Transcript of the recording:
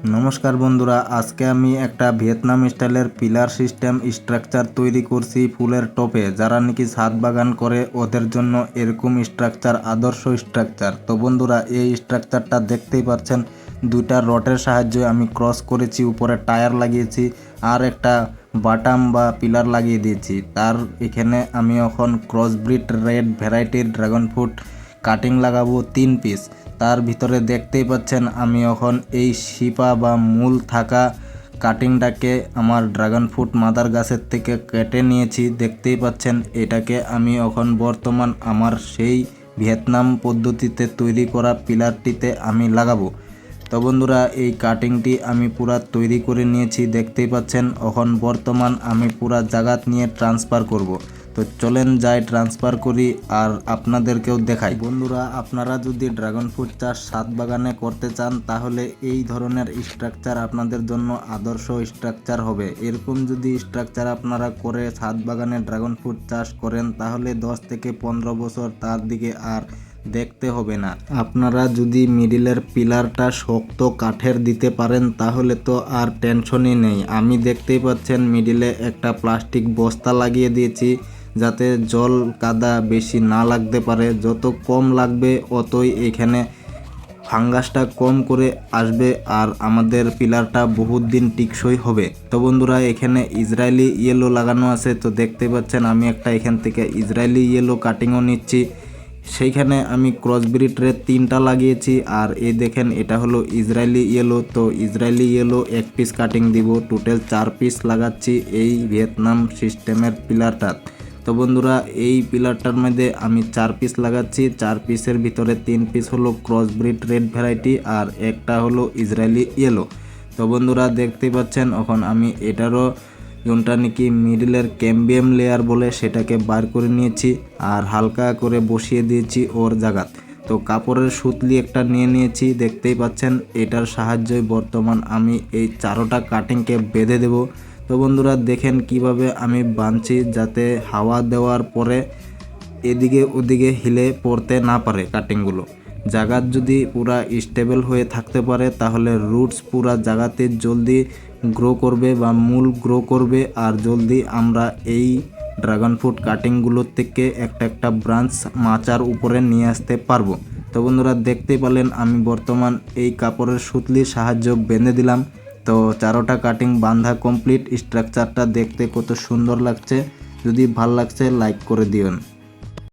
নমস্কার বন্ধুরা, আজকে আমি একটা ভিয়েতনাম স্টাইলের পিলার সিস্টেম স্ট্রাকচার তৈরি করছি ফুলের টপে। যারা নাকি ছাদ বাগান করে ওদের জন্য এরকম স্ট্রাকচার আদর্শ স্ট্রাকচার। তো বন্ধুরা, এই স্ট্রাকচারটা দেখতেই পাচ্ছেন, দুইটা রডের সাহায্যে আমি ক্রস করেছি, উপরে টায়ার লাগিয়েছি আর একটা বাটাম বা পিলার লাগিয়ে দিয়েছি। তার এখানে আমি এখন ক্রসব্রিড রেড ভ্যারাইটির ড্রাগন ফ্রুট কাটিং লাগাবো 3 পিস। তার ভিতরে দেখতেই পাচ্ছেন আমি এখন এই শিপা বা মূল থাকা কাটিংটাকে আমার ড্রাগন ফ্রুট মাদার গাছের থেকে কেটে নিয়েছি। দেখতেই পাচ্ছেন এটাকে আমি এখন বর্তমান আমার সেই ভিয়েতনাম পদ্ধতিতে তৈরি করা পিলারটিতে আমি লাগাবো। তো বন্ধুরা, এই কাটিংটি আমি পুরা তৈরি করে নিয়েছি, দেখতেই পাচ্ছেন। এখন বর্তমান আমি পুরা জায়গাত নিয়ে ট্রান্সফার করব। তো চলেন যাই ট্রান্সফার করি আর আপনাদেরকেও দেখাই। বন্ধুরা, আপনারা যদি ড্রাগন ফ্রুট চাষ ছাদ বাগানে করতে চান তাহলে এই ধরনের স্ট্রাকচার আপনাদের জন্য আদর্শ স্ট্রাকচার হবে। এরকম যদি স্ট্রাকচার আপনারা করে ছাদ বাগানে ড্রাগন ফ্রুট চাষ করেন তাহলে 10 থেকে 15 বছর তার দিকে আর দেখতে হবে না। আপনারা যদি মিডিলের পিলারটা শক্ত কাঠের দিতে পারেন তাহলে তো আর টেনশনই নেই। আমি দেখতেই পাচ্ছেন মিডিলে একটা প্লাস্টিক বস্তা লাগিয়ে দিয়েছি যাতে জল কাদা বেশি না লাগতে পারে। যত কম লাগবে অতই এখানে ফাঙ্গাসটা কম করে আসবে আর আমাদের পিলারটা বহুত দিন টিকসই হবে। তো বন্ধুরা, এখানে ইসরায়েলি ইয়েলো লাগানো আছে। তো দেখতে পাচ্ছেন আমি একটা এখান থেকে ইসরায়েলি ইয়েলো কাটিংও নিচ্ছি। সেইখানে আমি ক্রসব্রিড রেড 3টা লাগিয়েছি আর এই দেখেন এটা হলো ইসরায়েলি ইয়েলো। তো ইসরায়েলি ইয়েলো 1 পিস কাটিং দিব, টোটাল 4 পিস লাগাচ্ছি এই ভিয়েতনাম সিস্টেমের পিলারটা। তো বন্ধুরা, এই পিলারটার মধ্যে আমি 4 পিস লাগাচ্ছি। 4 পিসের ভিতরে 3 পিস হলো ক্রসব্রিড রেড ভ্যারাইটি আর একটা হলো ইসরায়েলি ইয়েলো। তো বন্ধুরা, দেখতেই পাচ্ছেন এখন আমি এটারও যোনটা নাকি মিডলের ক্যাম্বিয়াম লেয়ার বলে সেটাকে বার করে নিয়েছি আর হালকা করে বসিয়ে দিয়েছি ওর জায়গাত। তো কাপড়ের সুতলি একটা নিয়ে নিয়েছি, দেখতেই পাচ্ছেন। এটার সাহায্যে বর্তমান আমি এই 4টা কাটিংকে বেঁধে দেব। তো বন্ধুরা, দেখেন কিভাবে আমি বাঁধছি যাতে হাওয়া দেওয়ার পরে এদিকে ওদিকে হিলে পড়তে না পারে। কাটিংগুলো জায়গাত যদি পুরা স্টেবল হয়ে থাকতে পারে তাহলে রুটস পুরা জায়গাতে জলদি গ্রো করবে বা মূল গ্রো করবে আর জলদি আমরা এই ড্রাগন ফ্রুট কাটিংগুলোর থেকে একটা একটা ব্রাঞ্চ মাচার উপরে নিয়ে আসতে পারবো। তো বন্ধুরা, দেখতে পেলেন আমি বর্তমান এই কাপড়ের সুতলির সাহায্য বেঁধে দিলাম। তো 4টা কাটিং বাঁধা কমপ্লিট। স্ট্রাকচারটা দেখতে কত সুন্দর লাগছে। যদি ভাল লাগছে লাইক করে দিবেন।